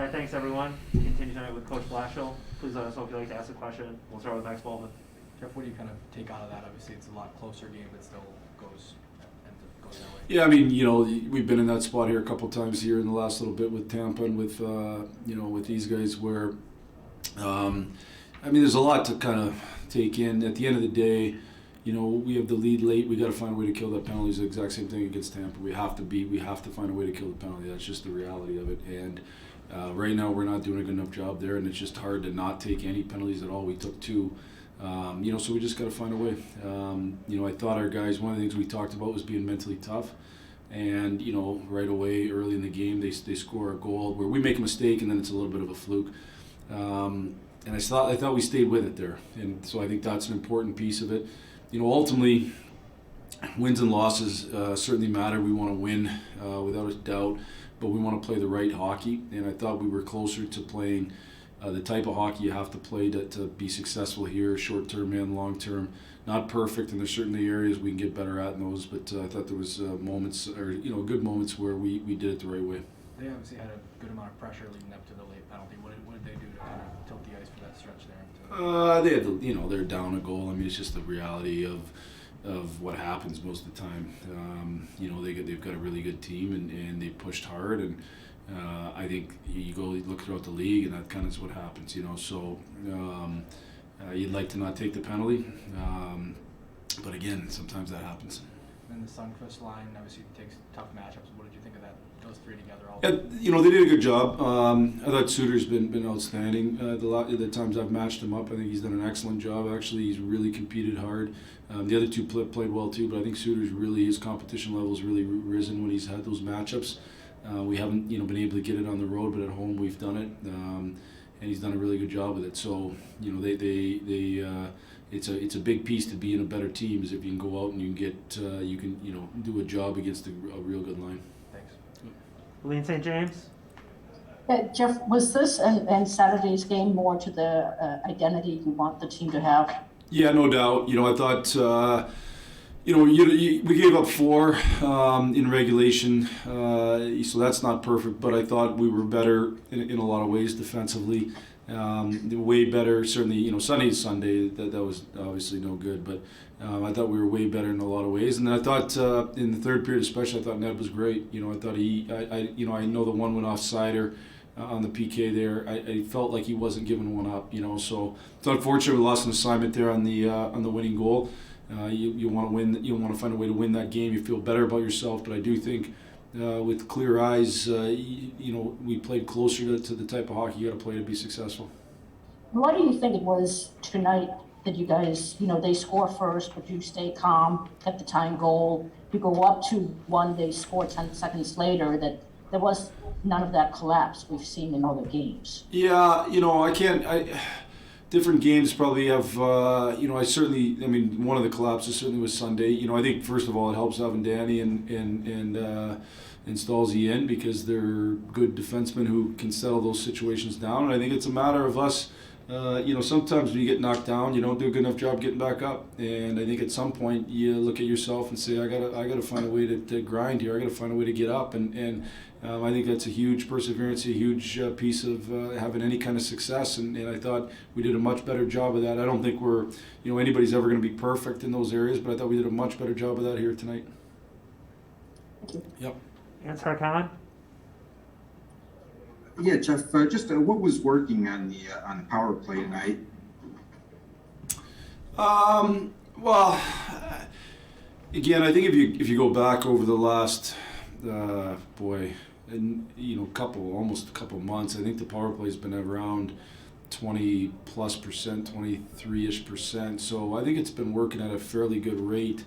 right, thanks everyone. Continue tonight with Coach Blashill. Please let us know if you'd like to ask a question. We'll start with Max Baldwin. Jeff, what do you kind of take out of that? Obviously, it's a lot closer game, but still goes that way. Yeah, I mean, we've been in that spot here a couple times here in the last little bit with Tampa and with with these guys where, there's a lot to kind of take in. At the end of the day, we have the lead late. We got to find a way to kill that penalty. It's the exact same thing against Tampa. We have to find a way to kill the penalty. That's just the reality of it. And right now, we're not doing a good enough job there, and it's just hard to not take any penalties at all. We took two. So we just got to find a way. I thought our guys, one of the things we talked about was being mentally tough. And, right away, early in the game, they score a goal where we make a mistake and then it's a little bit of a fluke. And I thought we stayed with it there. And so I think that's an important piece of it. Ultimately, wins and losses certainly matter. We want to win without a doubt, but we want to play the right hockey. And I thought we were closer to playing the type of hockey you have to play to be successful here, short term and long term. Not perfect, and there's certainly areas we can get better at in those. But I thought there was moments, or good moments where we did it the right way. They obviously had a good amount of pressure leading up to the late penalty. What did they do to kind of tilt the ice for that stretch there? They had they're down a goal. I mean, it's just the reality of what happens most of the time. They've got a really good team and they pushed hard, and I think you look throughout the league and that kind of is what happens. So you'd like to not take the penalty, but again, sometimes that happens. And the Sunquist line obviously takes tough matchups. What did you think of that? Those three together all. Yeah, they did a good job. I thought Suter's been outstanding. The times I've matched him up, I think he's done an excellent job. Actually, he's really competed hard. The other two played well too, but I think Suter's his competition level's really risen when he's had those matchups. We haven't been able to get it on the road, but at home we've done it, and he's done a really good job with it. So it's a big piece to be in a better team is if you can go out and you can do a job against a real good line. Thanks. Lean St. James. Jeff, was this and Saturday's game more to the identity you want the team to have? Yeah, no doubt. I thought. We gave up 4 in regulation, so that's not perfect. But I thought we were better in a lot of ways defensively. Way better, certainly. Sunday to Sunday, that was obviously no good. But I thought we were way better in a lot of ways. And I thought in the third period, especially, I thought Ned was great. I thought I know the one went offsider on the PK there. I felt like he wasn't giving one up. So it's unfortunate we lost an assignment there on the winning goal. You want to win. You want to find a way to win that game. You feel better about yourself, but I do think with clear eyes, we played closer to the type of hockey you got to play to be successful. What do you think it was tonight that you guys, they score first, but you stay calm, kept the tying goal. You go up 2-1, they score 10 seconds later. That there was none of that collapse we've seen in other games. Yeah, different games probably have, one of the collapses certainly was Sunday. I think, first of all, it helps having Danny and Stalzy in because they're good defensemen who can settle those situations down. And I think it's a matter of us, sometimes when you get knocked down, you don't do a good enough job getting back up. And I think at some point you look at yourself and say, I gotta find a way to grind here. I gotta find a way to get up. And I think that's a huge perseverance, a huge piece of having any kind of success. And I thought we did a much better job of that. I don't think we're, anybody's ever going to be perfect in those areas, but I thought we did a much better job of that here tonight. Thank you. Yep. Ansar Khan. Yeah, Jeff. What was working on the power play tonight? Well, again, I think if you go back over the last almost a couple months, I think the power play's been around 20+%, 23-ish%. So I think it's been working at a fairly good rate.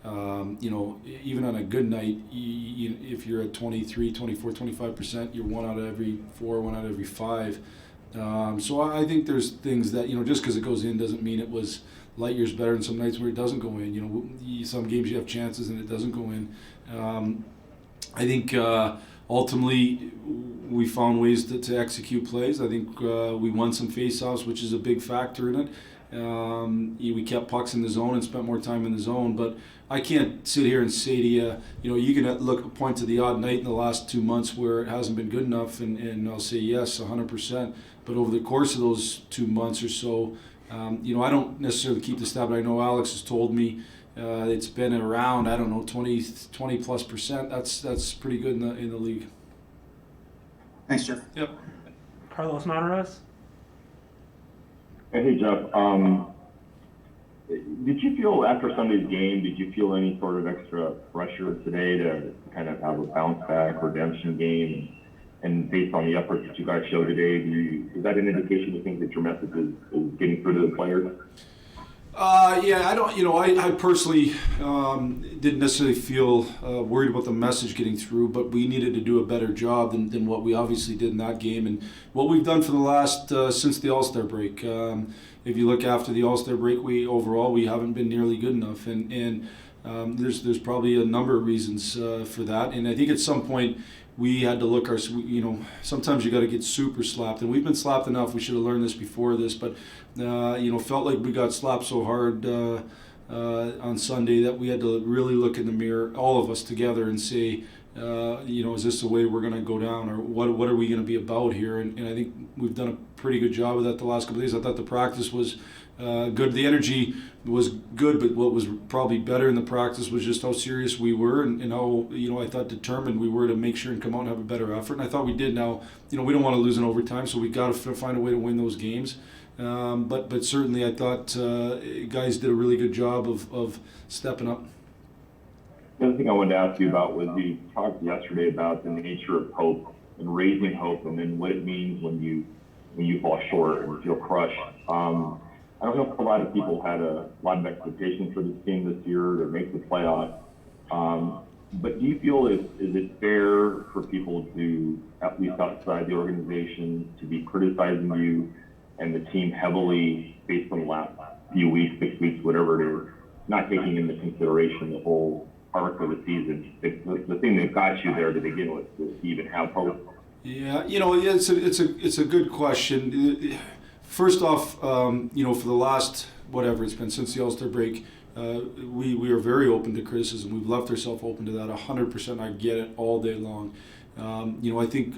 Even on a good night, if you're at 23, 24, 25%, you're 1 out of every 4, 1 out of every 5. So I think there's things that, just because it goes in doesn't mean it was light years better than some nights where it doesn't go in. Some games you have chances and it doesn't go in. I think ultimately we found ways to execute plays. I think we won some faceoffs, which is a big factor in it. We kept pucks in the zone and spent more time in the zone, but I can't sit here and say to you, you can point to the odd night in the last 2 months where it hasn't been good enough, and I'll say yes, 100%. But over the course of those 2 months or so, I don't necessarily keep the stat, but I know Alex has told me it's been around, I don't know, 20 plus percent. That's pretty good in the league. Thanks, Jeff. Yep. Carlos Monarez? Hey, Jeff. Did you feel after Sunday's game, did you feel any sort of extra pressure today to kind of have a bounce back redemption game? And based on the efforts that you guys showed today, is that an indication you think that your message is getting through to the players? Yeah, I don't. I personally didn't necessarily feel worried about the message getting through, but we needed to do a better job than what we obviously did in that game, and what we've done for the last since the All-Star break. If you look after the All-Star break, we haven't been nearly good enough, and there's probably a number of reasons for that, and I think at some point we had to look sometimes you got to get super slapped, and we've been slapped enough. We should have learned this before this, but felt like we got slapped so hard on Sunday that we had to really look in the mirror, all of us together, and say, is this the way we're going to go down, or what are we going to be about here? And I think we've done a pretty good job of that the last couple of days. I thought the practice was good. The energy was good, but what was probably better in the practice was just how serious we were, and how I thought determined we were to make sure and come out and have a better effort. And I thought we did. Now we don't want to lose in overtime, so we got to find a way to win those games. But certainly I thought guys did a really good job of stepping up. The other thing I wanted to ask you about was you talked yesterday about the nature of hope and raising hope, and then what it means when you fall short and feel crushed. I don't know if a lot of people had a lot of expectations for this team this year to make the playoffs. But do you feel is it fair for people to, at least outside the organization, to be criticizing you and the team heavily based on the last few weeks, 6 weeks, whatever it is, not taking into consideration the whole arc of the season, the thing that got you there to begin with, to even have hope? Yeah, it's a good question. First off, for the last whatever it's been since the All-Star break, we are very open to criticism. We've left ourselves open to that 100%. I get it all day long. I think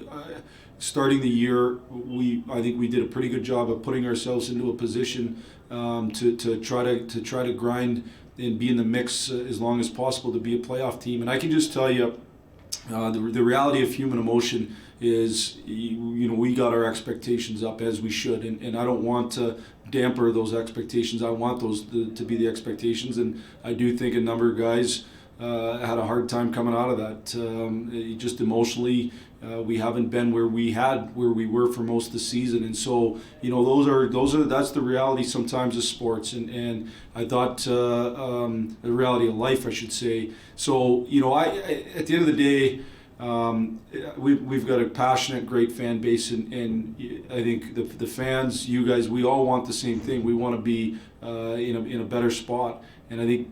starting the year, I think we did a pretty good job of putting ourselves into a position to try to grind and be in the mix as long as possible to be a playoff team. And I can just tell you, the reality of human emotion is, we got our expectations up as we should, and I don't want to damper those expectations. I want those to be the expectations, and I do think a number of guys had a hard time coming out of that. Just emotionally, we haven't been where we were for most of the season, and so that's the reality sometimes of sports, and I thought the reality of life, I should say. So I at the end of the day, we've got a passionate, great fan base, and I think the fans, you guys, we all want the same thing. We want to be in a better spot, and I think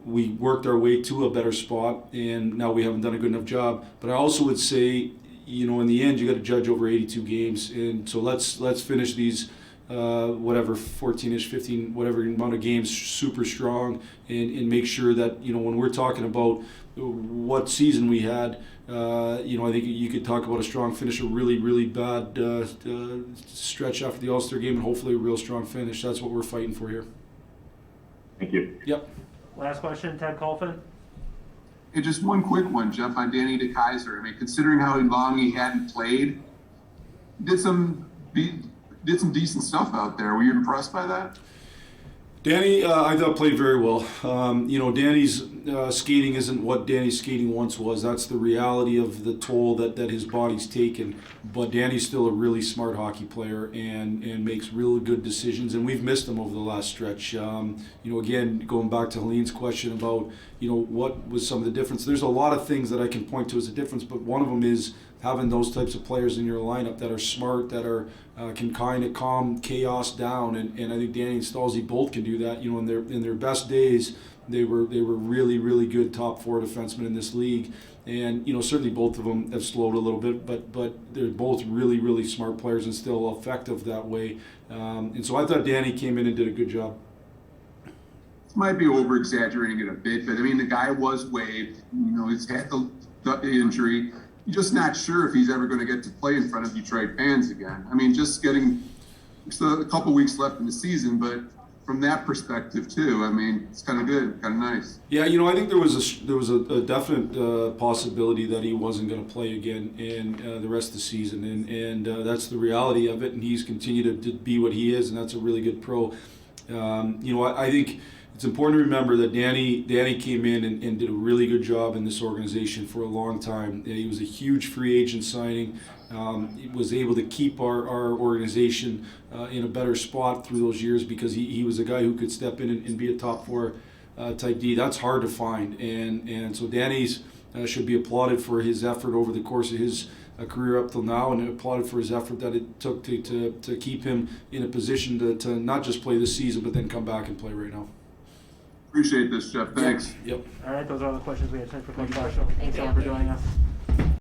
we worked our way to a better spot, and now we haven't done a good enough job. But I also would say, in the end, you got to judge over 82 games, and so let's finish these 14-ish, 15, whatever amount of games super strong, and make sure that when we're talking about what season we had, I think you could talk about a strong finish, a really, really bad stretch after the All-Star game, and hopefully a real strong finish. That's what we're fighting for here. Thank you. Yep. Last question, Ted Colfin. Hey, just one quick one, Jeff, on Danny DeKeyser. I mean, considering how long he hadn't played, did some decent stuff out there. Were you impressed by that? Danny, I thought played very well. Danny's skating isn't what Danny's skating once was. That's the reality of the toll that his body's taken. But Danny's still a really smart hockey player and makes really good decisions. And we've missed him over the last stretch. Again, going back to Helene's question about, what was some of the difference. There's a lot of things that I can point to as a difference, but one of them is having those types of players in your lineup that are smart, that are can kind of calm chaos down, and I think Danny and Stalzy both can do that. In their best days, they were really, really good top four defensemen in this league, and certainly both of them have slowed a little bit, but they're both really, really smart players and still effective that way. And so I thought Danny came in and did a good job. might be over exaggerating it a bit, but I mean, the guy was waived. You know, he's had the injury. You're just not sure if he's ever going to get to play in front of Detroit fans again. I mean, just getting a couple weeks left in the season, but from that perspective too, I mean, it's kind of good, kind of nice. Yeah, you know, I think there was a definite possibility that he wasn't going to play again in the rest of the season, and that's the reality of it. And he's continued to be what he is, and that's a really good pro. You know, I think it's important to remember that Danny came in and did a really good job in this organization for a long time. He was a huge free agent signing. He was able to keep our organization in a better spot through those years because he was a guy who could step in and be a top four type D. That's hard to find, and so Danny's should be applauded for his effort over the course of his career up till now, and applauded for his effort that it took to keep him in a position to not just play this season but then come back and play right now. Appreciate this, Jeff. Thanks. Yep. All right, those are all the questions we had time for Coach Blashill. Thanks everyone for joining us.